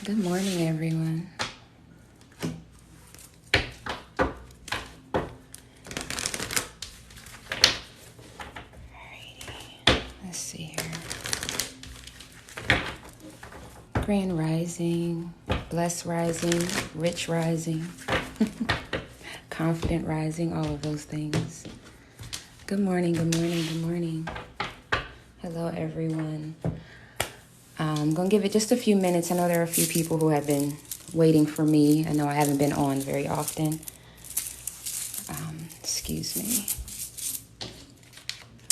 Good morning, everyone. Alrighty. Let's see here. Grand rising, blessed rising, rich rising, confident rising, all of those things. Good morning, good morning, good morning. Hello, everyone. I'm going to give it just a few minutes. I know there are a few people who have been waiting for me. I know I haven't been on very often. Excuse me.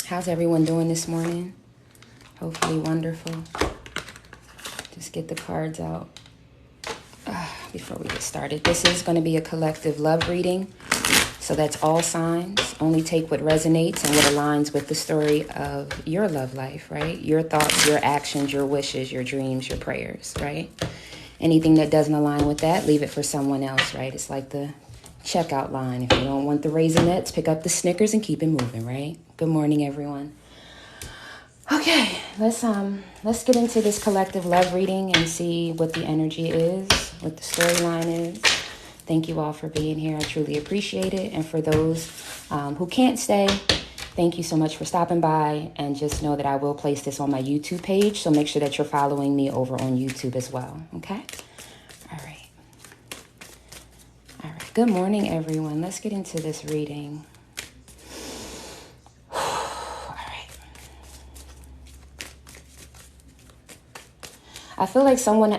How's everyone doing this morning? Hopefully wonderful. Just get the cards out before we get started. This is going to be a collective love reading. So that's all signs. Only take what resonates and what aligns with the story of your love life, right? Your thoughts, your actions, your wishes, your dreams, your prayers, right? Anything that doesn't align with that, leave it for someone else, right? It's like the checkout line. If you don't want the Raisinets, pick up the Snickers and keep it moving, right? Good morning, everyone. Okay, let's get into this collective love reading and see what the energy is, what the storyline is. Thank you all for being here. I truly appreciate it. And for those who can't stay, thank you so much for stopping by. And just know that I will place this on my YouTube page. So make sure that you're following me over on YouTube as well. Okay? All right. All right. Good morning, everyone. Let's get into this reading. All right. I feel like someone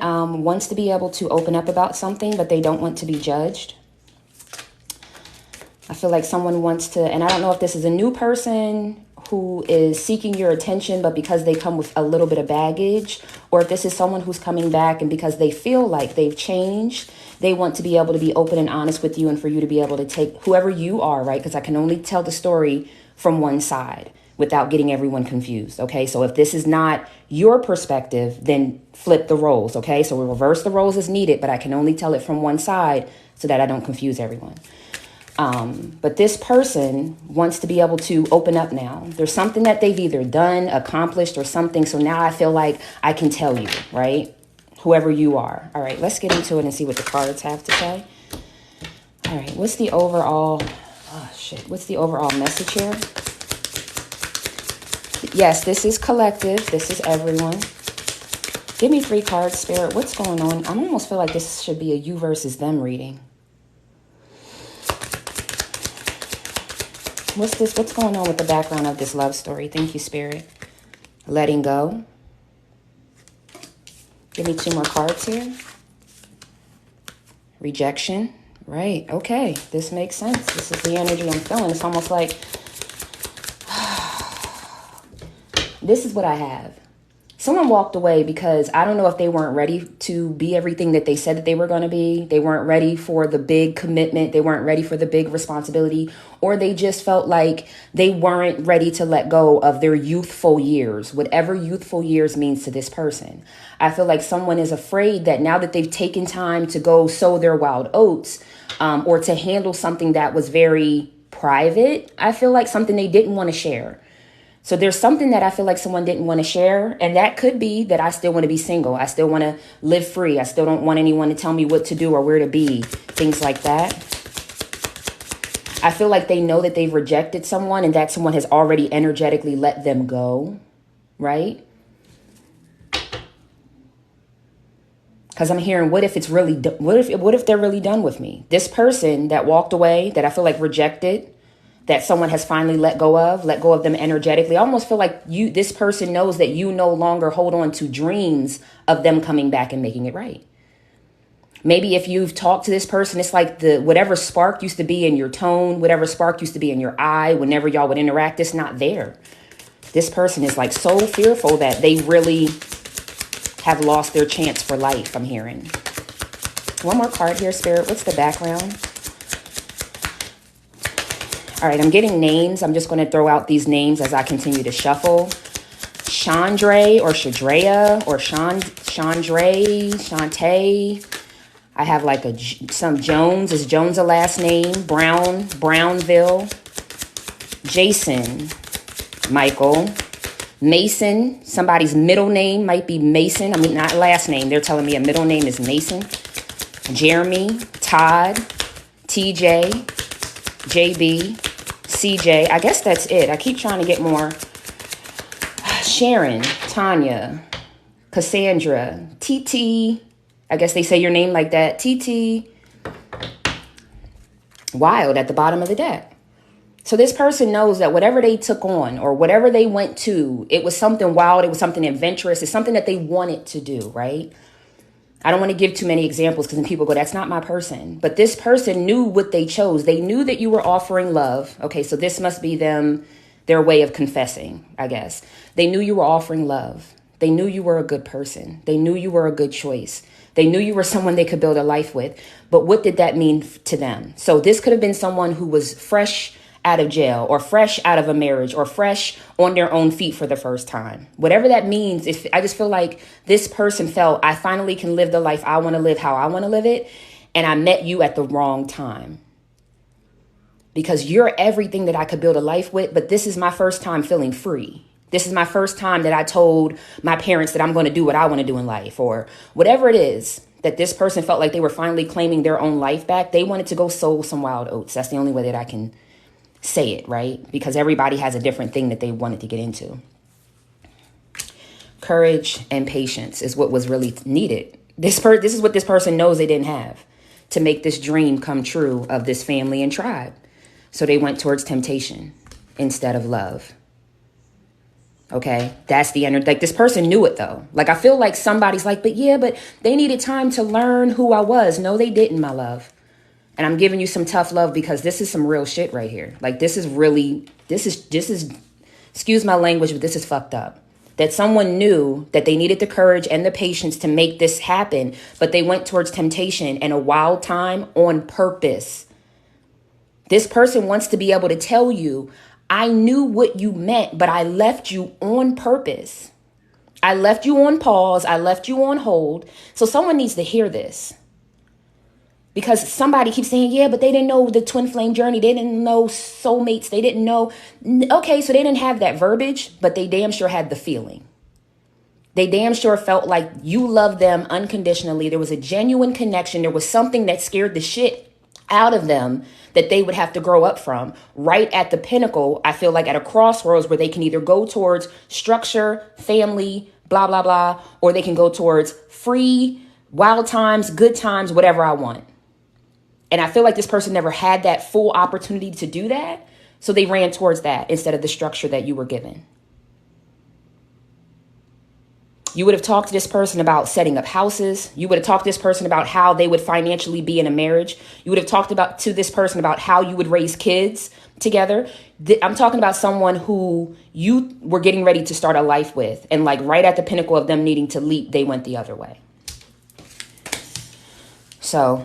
wants to be able to open up about something, but they don't want to be judged. I feel like someone wants to, and I don't know if this is a new person who is seeking your attention, but because they come with a little bit of baggage, or if this is someone who's coming back and because they feel like they've changed, they want to be able to be open and honest with you and for you to be able to take whoever you are, right? Because I can only tell the story from one side without getting everyone confused, okay? So if this is not your perspective, then flip the roles, okay? So we'll reverse the roles as needed, but I can only tell it from one side so that I don't confuse everyone. But this person wants to be able to open up now. There's something that they've either done, accomplished, or something. So now I feel like I can tell you, right? Whoever you are. All right, let's get into it and see what the cards have to say. All right, what's the overall message here? Yes, this is collective. This is everyone. Give me 3 cards, Spirit. What's going on? I almost feel like this should be a you versus them reading. What's going on with the background of this love story? Thank you, Spirit. Letting go. Give me 2 more cards here. Rejection. Right. Okay. This makes sense. This is the energy I'm feeling. It's almost like this is what I have. Someone walked away because I don't know if they weren't ready to be everything that they said that they were going to be. They weren't ready for the big commitment. They weren't ready for the big responsibility, or they just felt like they weren't ready to let go of their youthful years, whatever youthful years means to this person. I feel like someone is afraid that now that they've taken time to go sow their wild oats, or to handle something that was very private, I feel like something they didn't want to share. So there's something that I feel like someone didn't want to share. And that could be that I still want to be single. I still want to live free. I still don't want anyone to tell me what to do or where to be. Things like that. I feel like they know that they've rejected someone and that someone has already energetically let them go. Right? Because I'm hearing, what if it's really, what if they're really done with me? This person that walked away, that I feel like rejected, that someone has finally let go of them energetically. I almost feel like this person knows that you no longer hold on to dreams of them coming back and making it right. Maybe if you've talked to this person, it's like whatever spark used to be in your tone, whatever spark used to be in your eye, whenever y'all would interact, it's not there, This person is like so fearful that they really have lost their chance for life, I'm hearing. One more card here, Spirit. What's the background? All right, I'm getting names. I'm just going to throw out these names as I continue to shuffle. Chandre or Shadrea or Chandre, Shantae. I have like some Jones. Is Jones a last name? Brown, Brownville. Jason, Michael. Mason, somebody's middle name might be Mason. I mean, not last name. They're telling me a middle name is Mason. Jeremy, Todd, TJ, JB, CJ. I guess that's it. I keep trying to get more. Sharon, Tanya, Cassandra, TT. I guess they say your name like that. TT. Wild at the bottom of the deck. So this person knows that whatever they took on or whatever they went to, it was something wild. It was something adventurous. It's something that they wanted to do, right? I don't want to give too many examples because then people go, that's not my person. But this person knew what they chose. They knew that you were offering love. Okay, so this must be their way of confessing, I guess. They knew you were offering love. They knew you were a good person. They knew you were a good choice. They knew you were someone they could build a life with. But what did that mean to them? So this could have been someone who was fresh out of jail or fresh out of a marriage or fresh on their own feet for the first time. Whatever that means, if I just feel like this person felt I finally can live the life I want to live, how I want to live it. And I met you at the wrong time because you're everything that I could build a life with. But this is my first time feeling free. This is my first time that I told my parents that I'm going to do what I want to do in life or whatever it is that this person felt like they were finally claiming their own life back. They wanted to go sow some wild oats. That's the only way that I can say it, right? Because everybody has a different thing that they wanted to get into. Courage and patience is what was really needed. This is what this person knows they didn't have to make this dream come true of this family and tribe. So they went towards temptation instead of love. Okay, that's the energy. Like this person knew it though. Like I feel like somebody's like, but they needed time to learn who I was. No, they didn't, my love. And I'm giving you some tough love because this is some real shit right here. Like this is, excuse my language, but this is fucked up. That someone knew that they needed the courage and the patience to make this happen, but they went towards temptation and a wild time on purpose. This person wants to be able to tell you, I knew what you meant, but I left you on purpose. I left you on pause. I left you on hold. So someone needs to hear this. Because somebody keeps saying, yeah, but they didn't know the twin flame journey. They didn't know soulmates. They didn't know. Okay, so they didn't have that verbiage, but they damn sure had the feeling. They damn sure felt like you loved them unconditionally. There was a genuine connection. There was something that scared the shit out of them that they would have to grow up from. Right at the pinnacle, I feel like at a crossroads where they can either go towards structure, family, blah, blah, blah, or they can go towards free, wild times, good times, whatever I want. And I feel like this person never had that full opportunity to do that. So they ran towards that instead of the structure that you were given. You would have talked to this person about setting up houses. You would have talked to this person about how they would financially be in a marriage. You would have talked to this person about how you would raise kids together. I'm talking about someone who you were getting ready to start a life with. And like right at the pinnacle of them needing to leap, they went the other way. So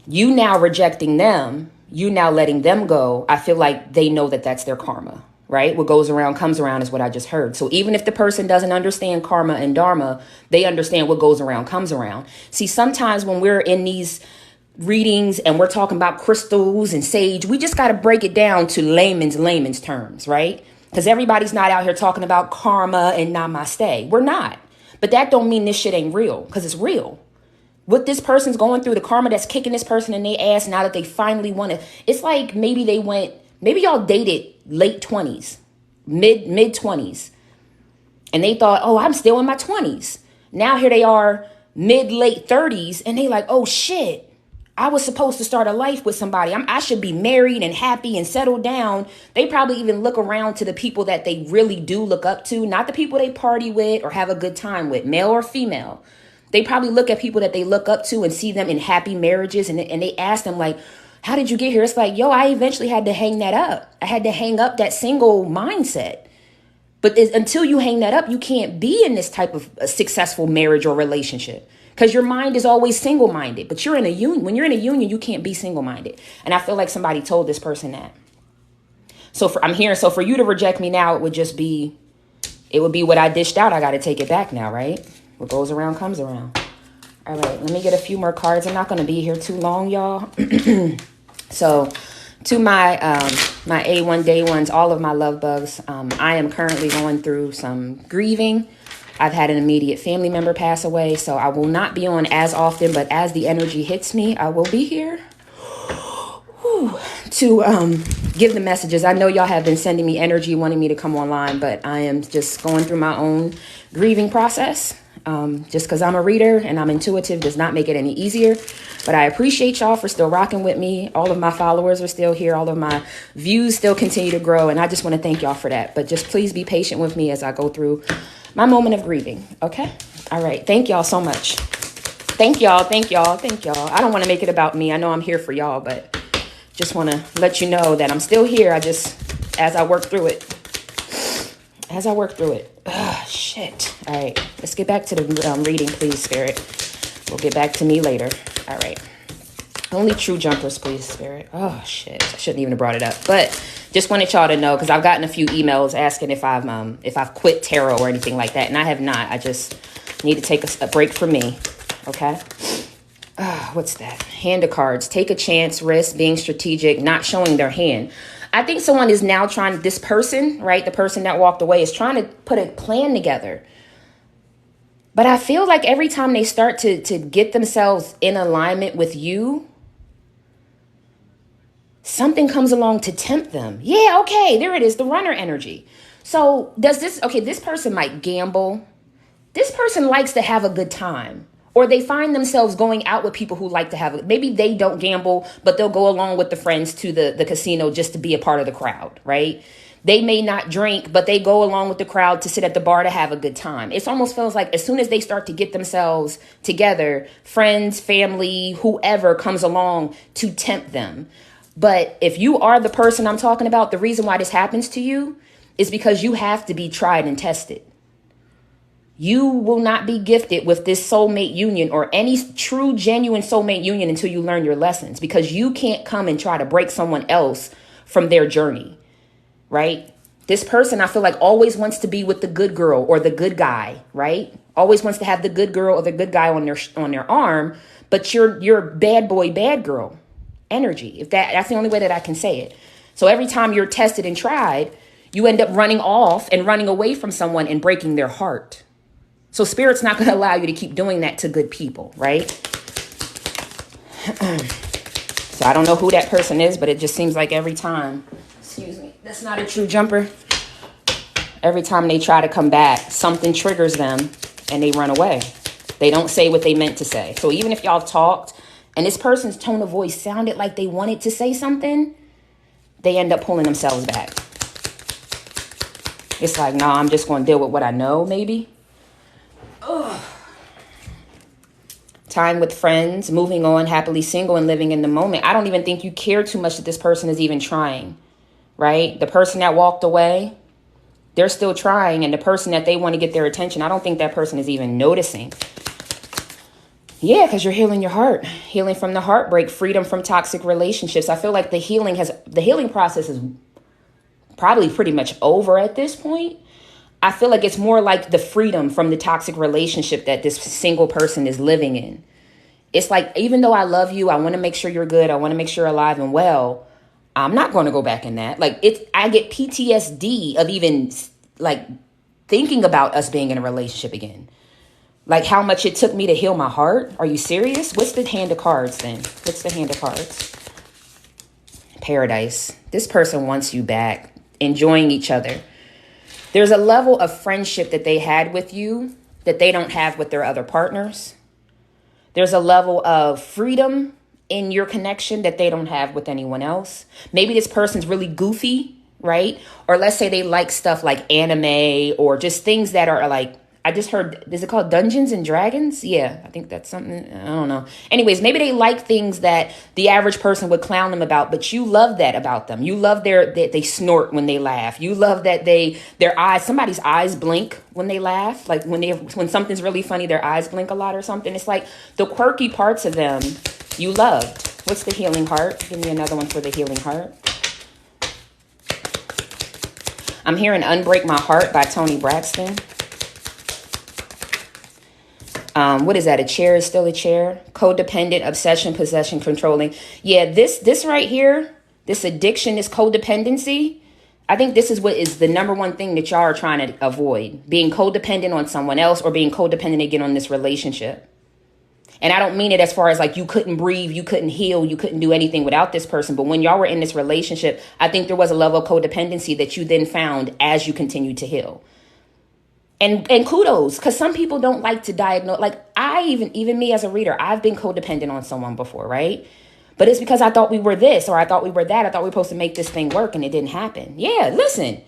you now rejecting them, you now letting them go, I feel like they know that that's their karma, right? What goes around comes around is what I just heard. So even if the person doesn't understand karma and dharma, they understand what goes around comes around. See, sometimes when we're in these readings and we're talking about crystals and sage, we just got to break it down to layman's terms, right? Because everybody's not out here talking about karma and namaste. We're not. But that don't mean this shit ain't real, because it's real. What this person's going through, the karma that's kicking this person in their ass now that they finally want it. It's like maybe y'all dated late 20s, mid 20s. And they thought, oh, I'm still in my 20s. Now here they are late 30s. And they like, oh, shit, I was supposed to start a life with somebody. I should be married and happy and settled down. They probably even look around to the people that they really do look up to, not the people they party with or have a good time with, male or female. They probably look at people that they look up to and see them in happy marriages. And they ask them like, how did you get here? It's like, yo, I eventually had to hang that up. I had to hang up that single mindset But until you hang that up, you can't be in this type of a successful marriage or relationship because your mind is always single-minded. But you're in a union. When you're in a union, you can't be single-minded. And I feel like somebody told this person that. So for you to reject me now, it would be what I dished out. I got to take it back now, right? What goes around comes around. All right, let me get a few more cards. I'm not going to be here too long, y'all. So to my my A1 day ones, all of my love bugs, I am currently going through some grieving. I've had an immediate family member pass away, so I will not be on as often, but as the energy hits me, I will be here to give the messages. I know y'all have been sending me energy, wanting me to come online, but I am just going through my own grieving process. Just because I'm a reader and I'm intuitive does not make it any easier. But I appreciate y'all for still rocking with me. All of my followers are still here. All of my views still continue to grow. And I just want to thank y'all for that. But just please be patient with me as I go through my moment of grieving. Okay? All right. Thank y'all so much. Thank y'all. Thank y'all. Thank y'all. I don't want to make it about me. I know I'm here for y'all, but just want to let you know that I'm still here. As I work through it. Shit. All right. Let's get back to the reading, please, Spirit. We'll get back to me later. All right. Only true jumpers, please, Spirit. Oh, shit. I shouldn't even have brought it up. But just wanted y'all to know, because I've gotten a few emails asking if I've quit tarot or anything like that. And I have not. I just need to take a break from me. Okay? What's that? Hand of cards. Take a chance, risk, being strategic, not showing their hand. I think someone is now this person, right? The person that walked away is trying to put a plan together. But I feel like every time they start to get themselves in alignment with you, something comes along to tempt them. Yeah, okay, there it is, the runner energy. So this person might gamble. This person likes to have a good time. Or they find themselves going out with people who like to have it. Maybe they don't gamble, but they'll go along with the friends to the casino just to be a part of the crowd, right? They may not drink, but they go along with the crowd to sit at the bar to have a good time. It almost feels like as soon as they start to get themselves together, friends, family, whoever comes along to tempt them. But if you are the person I'm talking about, the reason why this happens to you is because you have to be tried and tested. You will not be gifted with this soulmate union or any true, genuine soulmate union until you learn your lessons, because you can't come and try to break someone else from their journey, right? This person, I feel like, always wants to be with the good girl or the good guy, right? Always wants to have the good girl or the good guy on their arm, but you're bad boy, bad girl energy. That's the only way that I can say it. So every time you're tested and tried, you end up running off and running away from someone and breaking their heart. So Spirit's not going to allow you to keep doing that to good people, right? So I don't know who that person is, but it just seems like every time, excuse me, that's not a true jumper. Every time they try to come back, something triggers them and they run away. They don't say what they meant to say. So even if y'all talked and this person's tone of voice sounded like they wanted to say something, they end up pulling themselves back. It's like, nah, I'm just going to deal with what I know, maybe. Ugh. Time with friends, moving on, happily single and living in the moment. I don't even think you care too much that this person is even trying, right? The person that walked away, they're still trying. And the person that they want to get their attention, I don't think that person is even noticing. Yeah, because you're healing your heart, healing from the heartbreak, freedom from toxic relationships. I feel like the healing process is probably pretty much over at this point. I feel like it's more like the freedom from the toxic relationship that this single person is living in. It's like, even though I love you, I want to make sure you're good, I want to make sure you're alive and well, I'm not going to go back in that. Like, I get PTSD of even like thinking about us being in a relationship again. Like how much it took me to heal my heart. Are you serious? What's the hand of cards then? What's the hand of cards? Paradise. This person wants you back, enjoying each other. There's a level of friendship that they had with you that they don't have with their other partners. There's a level of freedom in your connection that they don't have with anyone else. Maybe this person's really goofy, right? Or let's say they like stuff like anime or just things that are like I just heard, is it called Dungeons and Dragons? Yeah, I think that's something, I don't know. Anyways, maybe they like things that the average person would clown them about, but you love that about them. You love that they snort when they laugh. You love that their eyes, somebody's eyes blink when they laugh. Like when something's really funny, their eyes blink a lot or something. It's like the quirky parts of them you loved. What's the healing heart? Give me another one for the healing heart. I'm hearing Unbreak My Heart by Toni Braxton. What is that? A chair is still a chair. Codependent, obsession, possession, controlling. Yeah, this right here, this addiction, this codependency. I think this is what is the number one thing that y'all are trying to avoid. Being codependent on someone else or being codependent again on this relationship. And I don't mean it as far as like you couldn't breathe, you couldn't heal, you couldn't do anything without this person. But when y'all were in this relationship, I think there was a level of codependency that you then found as you continued to heal. And kudos, because some people don't like to diagnose. Like even me as a reader, I've been codependent on someone before, right? But it's because I thought we were this or I thought we were that. I thought we were supposed to make this thing work and it didn't happen. Yeah, listen.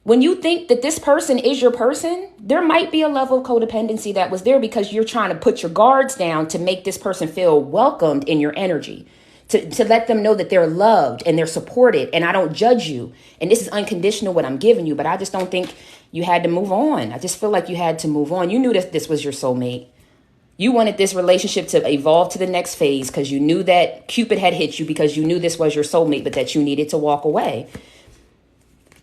When you think that this person is your person, there might be a level of codependency that was there because you're trying to put your guards down to make this person feel welcomed in your energy, to let them know that they're loved and they're supported and I don't judge you. And this is unconditional what I'm giving you, but I just don't think you had to move on. I just feel like you had to move on. You knew that this was your soulmate. You wanted this relationship to evolve to the next phase because you knew that Cupid had hit you because you knew this was your soulmate, but that you needed to walk away.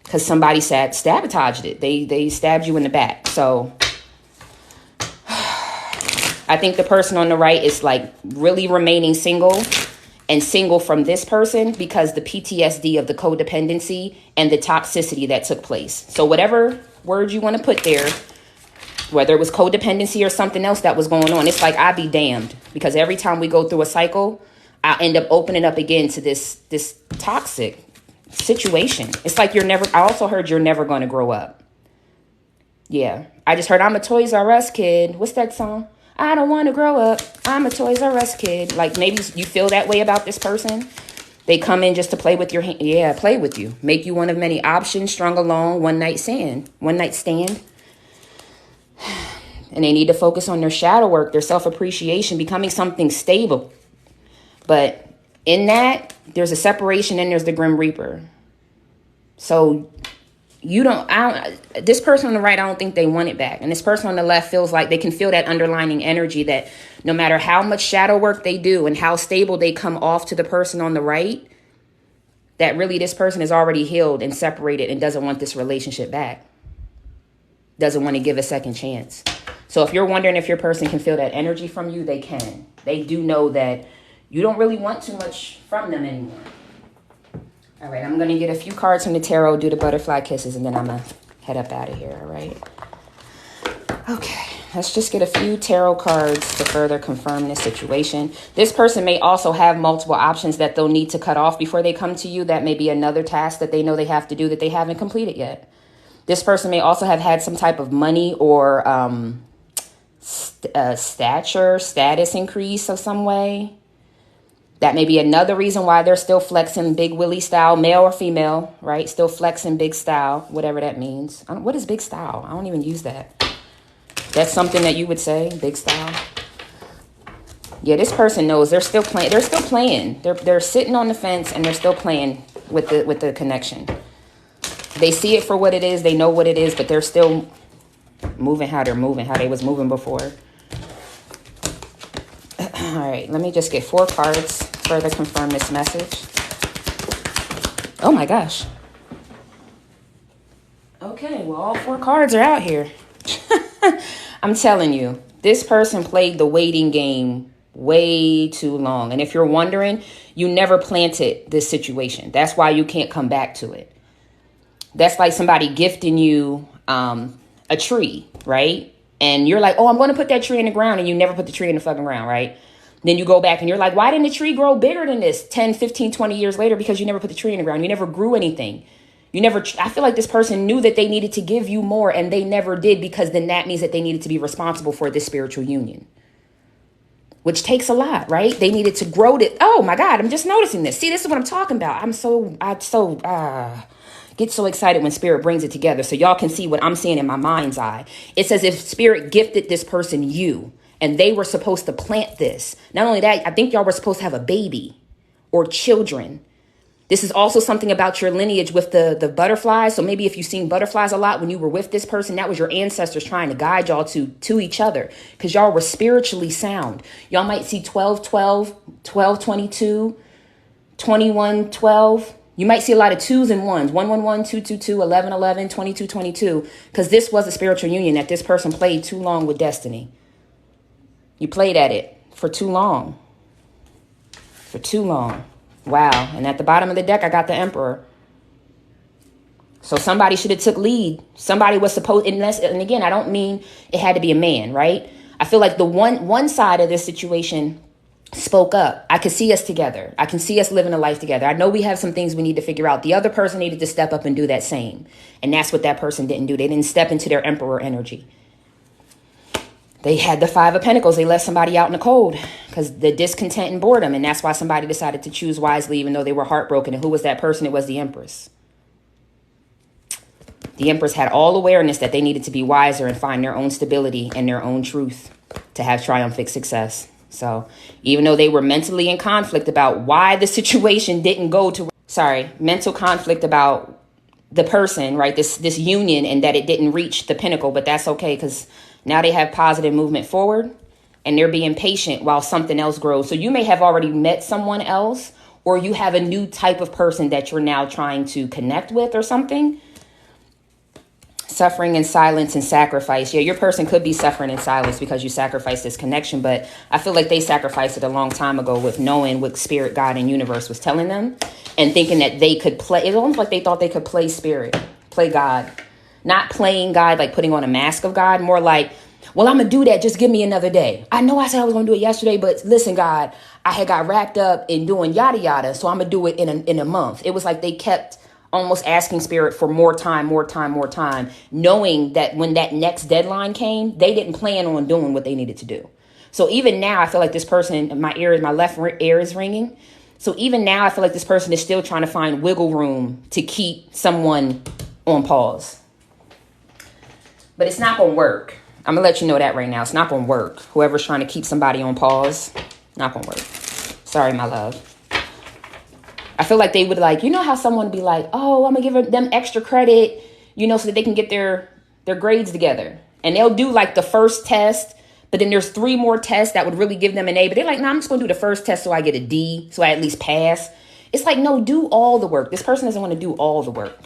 Because somebody sabotaged it. They stabbed you in the back. So I think the person on the right is like really remaining single and single from this person because the PTSD of the codependency and the toxicity that took place. So whatever word you want to put there, whether it was codependency or something else that was going on, it's like I'd be damned because every time we go through a cycle, I end up opening up again to this toxic situation. It's like I also heard you're never going to grow up. Yeah. I just heard I'm a Toys R Us kid. What's that song? I don't want to grow up. I'm a Toys R Us kid. Like maybe you feel that way about this person. They come in just to play with your hand. Yeah, play with you. Make you one of many options, strung along, one night stand. And they need to focus on their shadow work, their self-appreciation, becoming something stable. But in that, there's a separation and there's the Grim Reaper. So this person on the right, I don't think they want it back. And this person on the left feels like they can feel that underlining energy that no matter how much shadow work they do and how stable they come off to the person on the right, that really this person is already healed and separated and doesn't want this relationship back. Doesn't want to give a second chance. So if you're wondering if your person can feel that energy from you, they can. They do know that you don't really want too much from them anymore. All right, I'm going to get a few cards from the tarot, do the butterfly kisses, and then I'm going to head up out of here, all right? Okay, let's just get a few tarot cards to further confirm this situation. This person may also have multiple options that they'll need to cut off before they come to you. That may be another task that they know they have to do that they haven't completed yet. This person may also have had some type of money or status increase of some way. That may be another reason why they're still flexing big willy style, male or female, right? Still flexing big style, whatever that means. What is big style? I don't even use that. That's something that you would say, big style. Yeah, this person knows they're still playing. They're still playing. They're sitting on the fence and they're still playing with the connection. They see it for what it is. They know what it is, but they're still moving how they're moving, how they was moving before. All right, let me just get 4 cards, further confirm this message. Oh my gosh. Okay, well, all 4 cards are out here. I'm telling you, this person played the waiting game way too long. And if you're wondering, you never planted this situation. That's why you can't come back to it. That's like somebody gifting you a tree, right? And you're like, oh, I'm going to put that tree in the ground. And you never put the tree in the fucking ground, right? Then you go back and you're like, why didn't the tree grow bigger than this 10, 15, 20 years later? Because you never put the tree in the ground. You never grew anything. I feel like this person knew that they needed to give you more and they never did, because then that means that they needed to be responsible for this spiritual union, which takes a lot, right? They needed to grow it. Oh my God, I'm just noticing this. See, this is what I'm talking about. get so excited when Spirit brings it together so y'all can see what I'm seeing in my mind's eye. It's as if Spirit gifted this person you, and they were supposed to plant this. Not only that, I think y'all were supposed to have a baby or children. This is also something about your lineage with the butterflies. So maybe if you've seen butterflies a lot when you were with this person, that was your ancestors trying to guide y'all to each other, because y'all were spiritually sound. Y'all might see 12, 12, 12, 22, 21, 12. You might see a lot of twos and ones, 1, 1, 1, 2, 2, 2, 11, 11, 22, 22, because this was a spiritual union that this person played too long with destiny. You played at it for too long. For too long. Wow. And at the bottom of the deck, I got the Emperor. So somebody should have took lead. Somebody was supposed, and again, I don't mean it had to be a man, right? I feel like the one side of this situation spoke up. I could see us together. I can see us living a life together. I know we have some things we need to figure out. The other person needed to step up and do that same. And that's what that person didn't do. They didn't step into their Emperor energy. They had the Five of Pentacles. They left somebody out in the cold because the discontent and boredom. And that's why somebody decided to choose wisely, even though they were heartbroken. And who was that person? It was the Empress. The Empress had all awareness that they needed to be wiser and find their own stability and their own truth to have triumphant success. So even though they were mentally in conflict about why the situation didn't go to, mental conflict about the person, right? This union, and that it didn't reach the pinnacle, but that's okay because now they have positive movement forward and they're being patient while something else grows. So you may have already met someone else, or you have a new type of person that you're now trying to connect with or something. Suffering in silence and sacrifice. Yeah, your person could be suffering in silence because you sacrificed this connection, but I feel like they sacrificed it a long time ago with knowing what Spirit, God, and universe was telling them and thinking that they could play. It's almost like they thought they could play Spirit, play God. Not playing God, like putting on a mask of God, more like, well, I'm going to do that. Just give me another day. I know I said I was going to do it yesterday, but listen, God, I had got wrapped up in doing yada, yada. So I'm going to do it in a month. It was like they kept almost asking Spirit for more time, knowing that when that next deadline came, they didn't plan on doing what they needed to do. So even now, I feel like this person, my left ear is ringing. So even now, I feel like this person is still trying to find wiggle room to keep someone on pause. But it's not going to work. I'm going to let you know that right now. It's not going to work. Whoever's trying to keep somebody on pause, not going to work. Sorry, my love. I feel like they would like, you know how someone would be like, oh, I'm going to give them extra credit, so that they can get their grades together. And they'll do like the first test, but then there's 3 more tests that would really give them an A. But they're like, no, I'm just going to do the first test so I get a D, so I at least pass. It's like, no, do all the work. This person doesn't want to do all the work.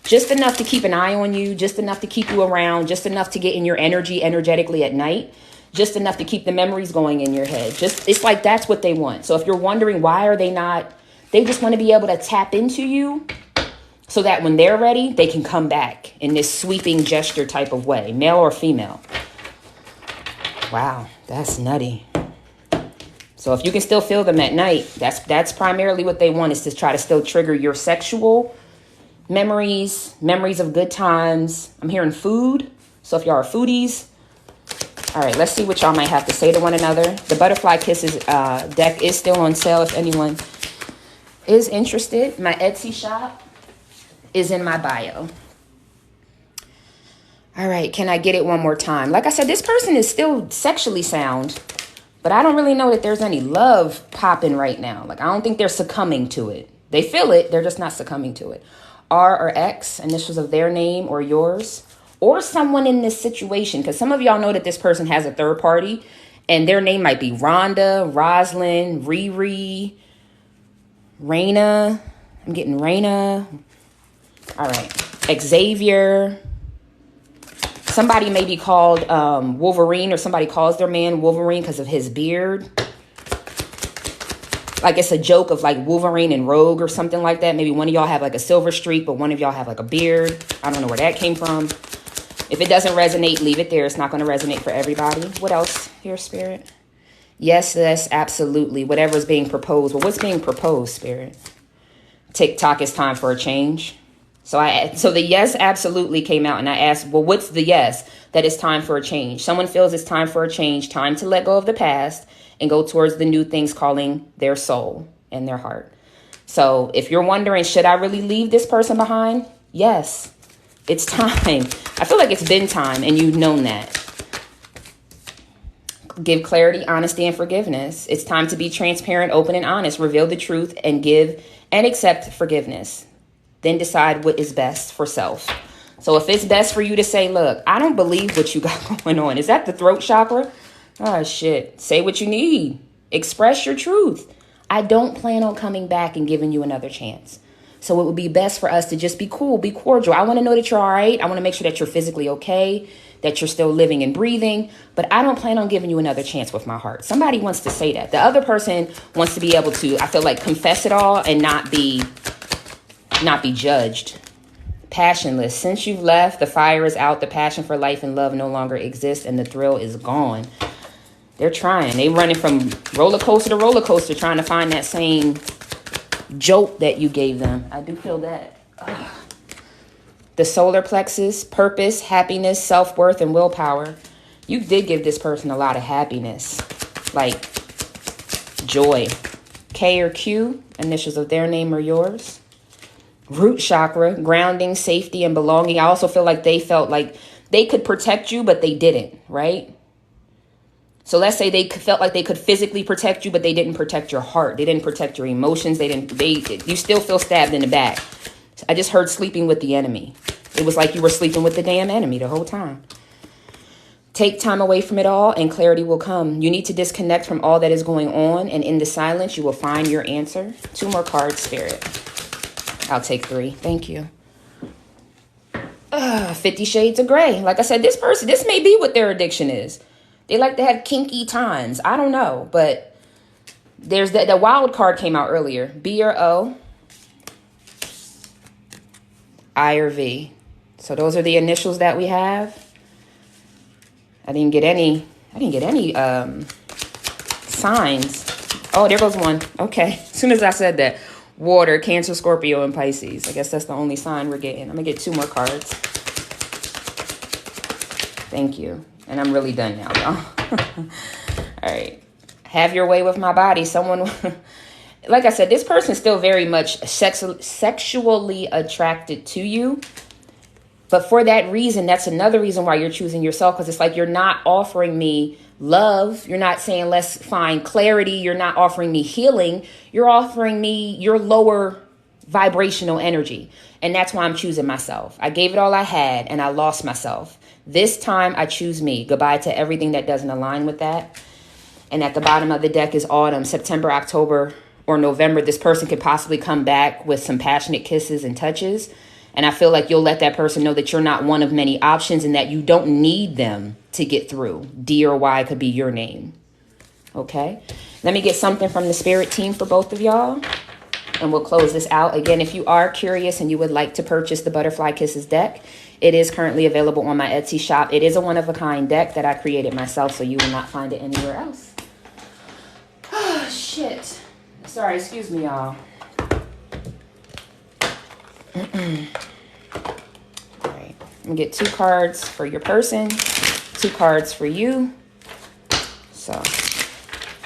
Just enough to keep an eye on you, just enough to keep you around, just enough to get in your energy energetically at night, just enough to keep the memories going in your head. It's like that's what they want. So if you're wondering why are they not, they just want to be able to tap into you so that when they're ready, they can come back in this sweeping gesture type of way, male or female. Wow, that's nutty. So if you can still feel them at night, that's primarily what they want, is to try to still trigger your sexual memories of good times. I'm hearing food. So if y'all are foodies, all right, let's see what y'all might have to say to one another. The Butterfly Kisses deck is still on sale if anyone is interested. My Etsy shop is in my bio. All right, can I get it one more time? Like I said, this person is still sexually sound, but I don't really know that there's any love popping right now. Like, I don't think they're succumbing to it. They feel it, they're just not succumbing to it. R or X, initials of their name or yours, or someone in this situation, because some of y'all know that this person has a third party, and their name might be Rhonda, Rosalind, Riri, Raina. I'm getting Raina. All right. Xavier. Somebody may be called Wolverine, or somebody calls their man Wolverine because of his beard. Like it's a joke of like Wolverine and Rogue or something like that. Maybe one of y'all have like a silver streak, but one of y'all have like a beard. I don't know where that came from. If it doesn't resonate, leave it there. It's not going to resonate for everybody. What else here, Spirit? Yes, absolutely. Whatever's being proposed. Well, what's being proposed, Spirit? TikTok, is time for a change. So the yes absolutely came out, and I asked, well, what's the yes that it's time for a change? Someone feels it's time for a change, time to let go of the past and go towards the new things calling their soul and their heart. So if you're wondering, should I really leave this person behind? Yes, it's time. I feel like it's been time and you've known that. Give clarity, honesty, and forgiveness. It's time to be transparent, open, and honest. Reveal the truth and give and accept forgiveness. Then decide what is best for self. So if it's best for you to say, look, I don't believe what you got going on. Is that the throat chakra? Oh, shit. Say what you need. Express your truth. I don't plan on coming back and giving you another chance. So it would be best for us to just be cool, be cordial. I want to know that you're all right. I want to make sure that you're physically okay, that you're still living and breathing. But I don't plan on giving you another chance with my heart. Somebody wants to say that. The other person wants to be able to, I feel like, confess it all and not be judged. Passionless. Since you've left, the fire is out. The passion for life and love no longer exists, and the thrill is gone. They're trying. They're running from roller coaster to roller coaster, trying to find that same jolt that you gave them. I do feel that. Ugh. The solar plexus, purpose, happiness, self-worth, and willpower. You did give this person a lot of happiness, like joy. K or Q, initials of their name or yours. Root chakra, grounding, safety, and belonging. I also feel like they felt like they could protect you, but they didn't, right? So let's say they felt like they could physically protect you, but they didn't protect your heart. They didn't protect your emotions. You still feel stabbed in the back. I just heard sleeping with the enemy. It was like you were sleeping with the damn enemy the whole time. Take time away from it all and clarity will come. You need to disconnect from all that is going on, and in the silence, you will find your answer. 2 more cards, Spirit. I'll take 3. Thank you. 50 Shades of Grey. Like I said, this may be what their addiction is. They like to have kinky times. I don't know, but there's the wild card came out earlier. B or O, I or V. So those are the initials that we have. I didn't get any signs. Oh, there goes one. Okay. As soon as I said that. Water, Cancer, Scorpio, and Pisces. I guess that's the only sign we're getting. I'm going to get 2 more cards. Thank you. And I'm really done now, y'all. All right. Have your way with my body. Someone, like I said, this person is still very much sexually attracted to you. But for that reason, that's another reason why you're choosing yourself. Because it's like you're not offering me love. You're not saying let's find clarity. You're not offering me healing. You're offering me your lower vibrational energy. And that's why I'm choosing myself. I gave it all I had and I lost myself. This time I choose me. Goodbye to everything that doesn't align with that. And at the bottom of the deck is autumn, September, October, or November. This person could possibly come back with some passionate kisses and touches. And I feel like you'll let that person know that you're not one of many options and that you don't need them to get through. D or Y could be your name. Okay. Let me get something from the spirit team for both of y'all. And we'll close this out. Again, if you are curious and you would like to purchase the Butterfly Kisses deck, it is currently available on my Etsy shop. It is a one-of-a-kind deck that I created myself, so you will not find it anywhere else. Oh, shit. Sorry, excuse me, y'all. All right, I'm gonna get 2 cards for your person, 2 cards for you. So,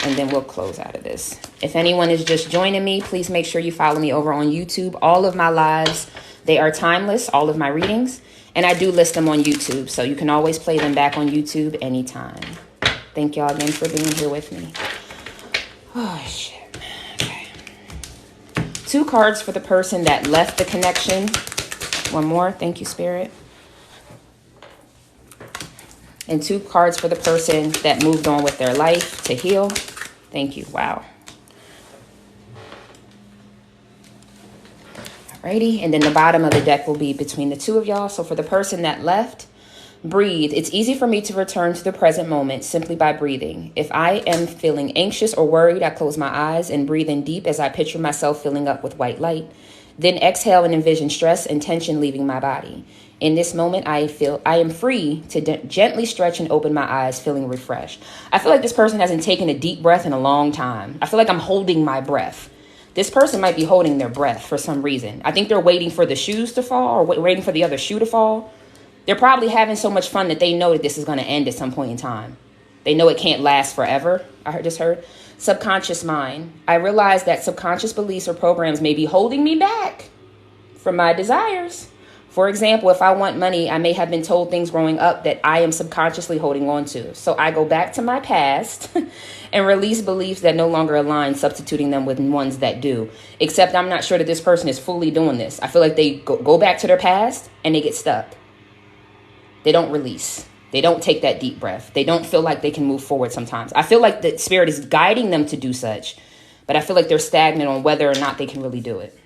and then we'll close out of this. If anyone is just joining me, please make sure you follow me over on YouTube. All of my lives, they are timeless, all of my readings, and I do list them on YouTube, so you can always play them back on YouTube anytime. Thank y'all again for being here with me. Oh, shit. 2 cards for the person that left the connection. 1 more. Thank you, Spirit. And 2 cards for the person that moved on with their life to heal. Thank you. Wow. Alrighty. And then the bottom of the deck will be between the 2 of y'all. So for the person that left, breathe. It's easy for me to return to the present moment simply by breathing. If I am feeling anxious or worried, I close my eyes and breathe in deep as I picture myself filling up with white light. Then exhale and envision stress and tension leaving my body. In this moment, I am free to gently stretch and open my eyes, feeling refreshed. I feel like this person hasn't taken a deep breath in a long time. I feel like I'm holding my breath. This person might be holding their breath for some reason. I think they're waiting for the shoes to fall or waiting for the other shoe to fall. They're probably having so much fun that they know that this is going to end at some point in time. They know it can't last forever. I just heard. Subconscious mind. I realize that subconscious beliefs or programs may be holding me back from my desires. For example, if I want money, I may have been told things growing up that I am subconsciously holding on to. So I go back to my past and release beliefs that no longer align, substituting them with ones that do. Except I'm not sure that this person is fully doing this. I feel like they go back to their past and they get stuck. They don't release. They don't take that deep breath. They don't feel like they can move forward sometimes. I feel like the spirit is guiding them to do such, but I feel like they're stagnant on whether or not they can really do it.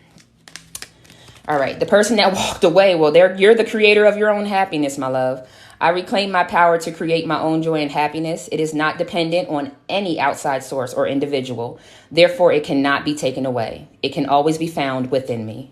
All right, the person that walked away, well, you're the creator of your own happiness, my love. I reclaim my power to create my own joy and happiness. It is not dependent on any outside source or individual. Therefore, it cannot be taken away. It can always be found within me.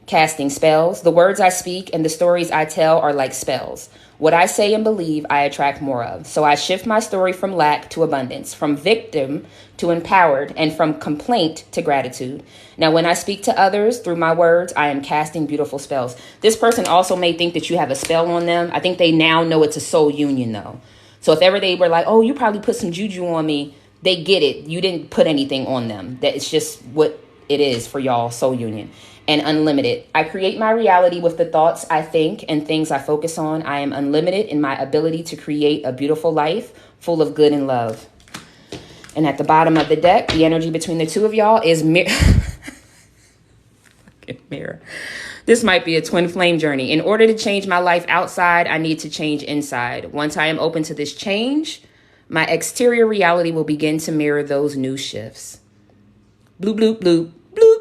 Casting spells. The words I speak and the stories I tell are like spells. What I say and believe, I attract more of. So I shift my story from lack to abundance, from victim to empowered, and from complaint to gratitude. Now, when I speak to others through my words, I am casting beautiful spells. This person also may think that you have a spell on them. I think they now know it's a soul union, though. So if ever they were like, oh, you probably put some juju on me, they get it. You didn't put anything on them. That it's just what it is for y'all, soul union. And unlimited. I create my reality with the thoughts I think and things I focus on. I am unlimited in my ability to create a beautiful life full of good and love. And at the bottom of the deck, the energy between the two of y'all is mirror. This might be a twin flame journey. In order to change my life outside, I need to change inside. Once I am open to this change, my exterior reality will begin to mirror those new shifts. Bloop, bloop, bloop, bloop.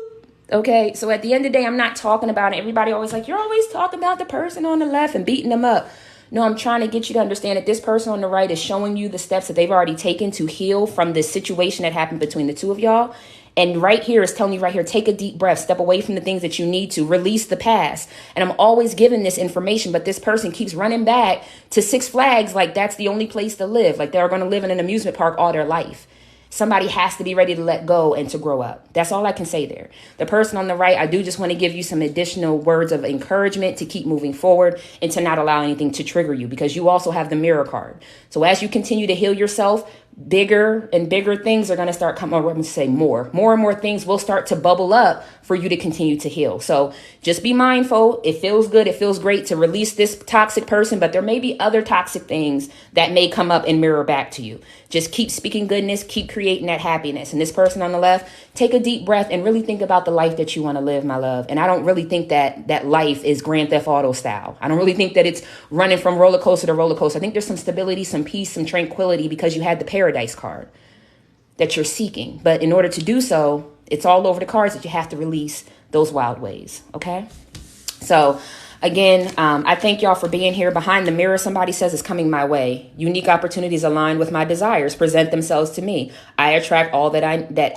Okay, so at the end of the day, I'm not talking about it. Everybody always like, you're always talking about the person on the left and beating them up. No, I'm trying to get you to understand that this person on the right is showing you the steps that they've already taken to heal from this situation that happened between the two of y'all. And right here is telling you right here, take a deep breath, step away from the things that you need to, release the past. And I'm always giving this information, but this person keeps running back to Six Flags like that's the only place to live. Like they're going to live in an amusement park all their life. Somebody has to be ready to let go and to grow up. That's all I can say there. The person on the right, I do just want to give you some additional words of encouragement to keep moving forward and to not allow anything to trigger you, because you also have the mirror card. So as you continue to heal yourself, bigger and bigger things are going to start coming. I'm going to say more and more things will start to bubble up for you to continue to heal. So just be mindful. It feels good. It feels great to release this toxic person, but there may be other toxic things that may come up and mirror back to you. Just keep speaking goodness, keep creating that happiness. And this person on the left, take a deep breath and really think about the life that you want to live, my love. And I don't really think that life is Grand Theft Auto style. I don't really think that it's running from roller coaster to roller coaster. I think there's some stability, some peace, some tranquility because you had the paradise card that you're seeking. But in order to do so, it's all over the cards that you have to release those wild ways. Okay. So again, I thank y'all for being here. Behind the mirror, somebody says is coming my way. Unique opportunities aligned with my desires present themselves to me. I attract all that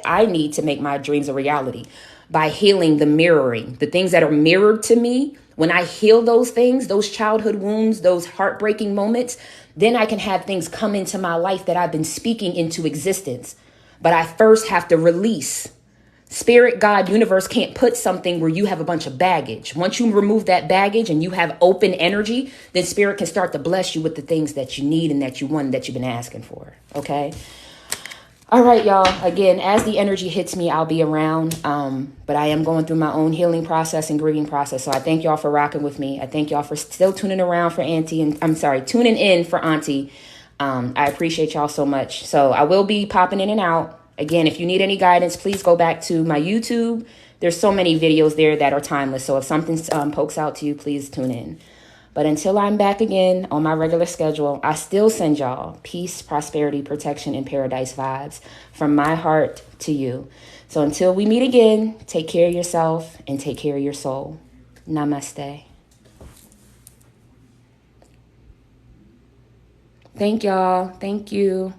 I need to make my dreams a reality by healing the mirroring, the things that are mirrored to me. When I heal those things, those childhood wounds, those heartbreaking moments, then I can have things come into my life that I've been speaking into existence. But I first have to release. Spirit, God, universe can't put something where you have a bunch of baggage. Once you remove that baggage and you have open energy, then spirit can start to bless you with the things that you need and that you want, that you've been asking for. Okay. All right, y'all. Again, as the energy hits me, I'll be around. But I am going through my own healing process and grieving process. So I thank y'all for rocking with me. I thank y'all for still tuning around for Auntie, and tuning in for Auntie. I appreciate y'all so much. So I will be popping in and out. Again, if you need any guidance, please go back to my YouTube. There's so many videos there that are timeless. So if something pokes out to you, please tune in. But until I'm back again on my regular schedule, I still send y'all peace, prosperity, protection, and paradise vibes from my heart to you. So until we meet again, take care of yourself and take care of your soul. Namaste. Thank y'all. Thank you.